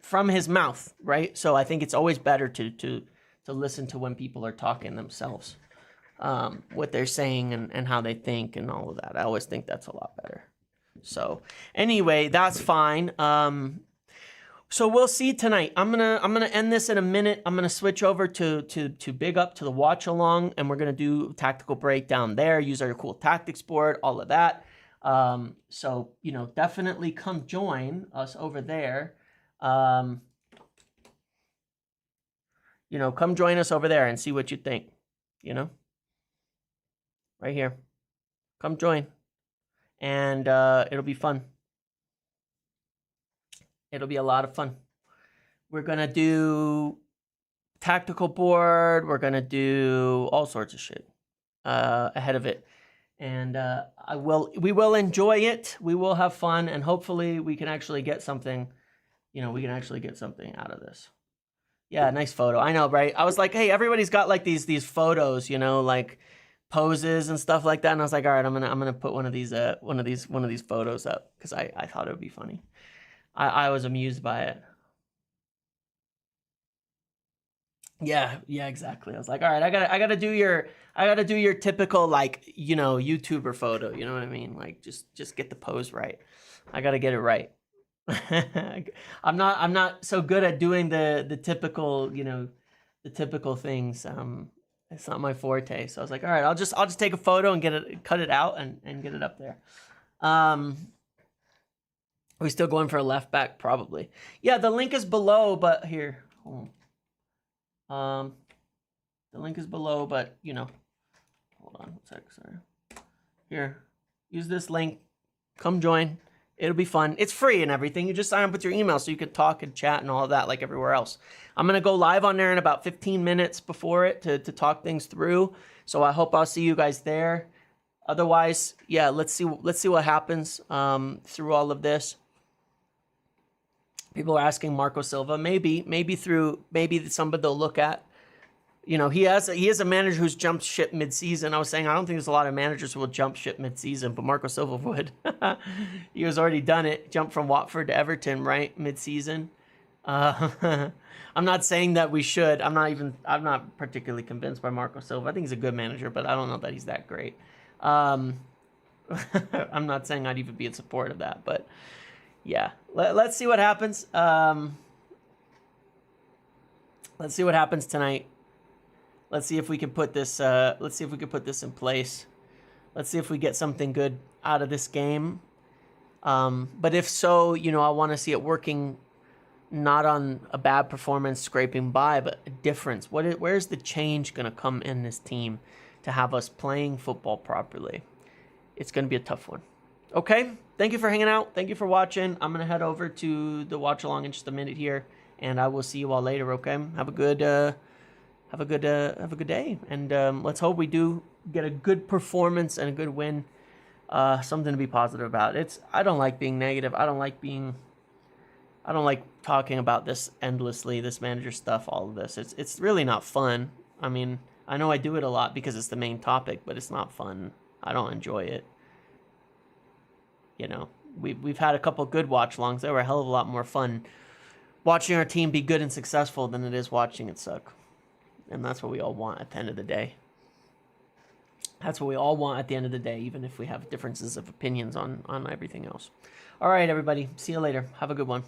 from his mouth, right? So I think it's always better to listen to when people are talking themselves, what they're saying and how they think and all of that. I always think that's a lot better. So anyway, that's fine. So we'll see tonight. I'm gonna end this in a minute. I'm gonna switch over to Big Up, to the watch along, and we're gonna do tactical breakdown there. Use our cool tactics board, all of that. So definitely come join us over there. Come join us over there and see what you think. Right here. Come join, and it'll be fun. It'll be a lot of fun. We're going to do tactical board. We're going to do all sorts of shit ahead of it. And we will enjoy it. We will have fun. And hopefully we can actually get something, we can actually get something out of this. Yeah, nice photo. I know, right? I was like, hey, everybody's got like these photos, like poses and stuff like that. And I was like, all right, I'm gonna put one of these photos up because I thought it would be funny. I was amused by it. Yeah, exactly. I was like, all right, I gotta do your typical YouTuber photo. You know what I mean? Like just get the pose right. I gotta get it right. I'm not so good at doing the typical the typical things. It's not my forte. So I was like, all right, I'll just take a photo and cut it out and get it up there. Are we still going for a left back? Probably. Yeah, the link is below, but here. The link is below, but hold on one sec, sorry. Here, use this link. Come join. It'll be fun. It's free and everything. You just sign up with your email so you can talk and chat and all of that like everywhere else. I'm gonna go live on there in about 15 minutes before it to talk things through. So I hope I'll see you guys there. Otherwise, yeah, let's see what happens through all of this. People are asking Marco Silva, maybe somebody they'll look at. He has a manager who's jumped ship mid-season. I was saying I don't think there's a lot of managers who will jump ship mid-season, but Marco Silva would. He has already done it. Jumped from Watford to Everton, right, mid-season. I'm not saying that we should. I'm not particularly convinced by Marco Silva. I think he's a good manager, but I don't know that he's that great. I'm not saying I'd even be in support of that, but yeah, let's see what happens. Let's see what happens tonight. Let's see if we can put this. Let's see if we can put this in place. Let's see if we get something good out of this game. But if so, I want to see it working, not on a bad performance, scraping by, but a difference. Where's the change going to come in this team to have us playing football properly? It's going to be a tough one. Okay, thank you for hanging out. Thank you for watching. I'm going to head over to the watch along in just a minute here, and I will see you all later, okay? Have a good day, and let's hope we do get a good performance and a good win. Something to be positive about. I don't like being negative. I don't like talking about this endlessly, this manager stuff, all of this. It's really not fun. I mean, I know I do it a lot because it's the main topic, but it's not fun. I don't enjoy it. We've had a couple good watch-alongs. They were a hell of a lot more fun watching our team be good and successful than it is watching it suck. And that's what we all want at the end of the day. That's what we all want at the end of the day, even if we have differences of opinions on everything else. All right, everybody. See you later. Have a good one.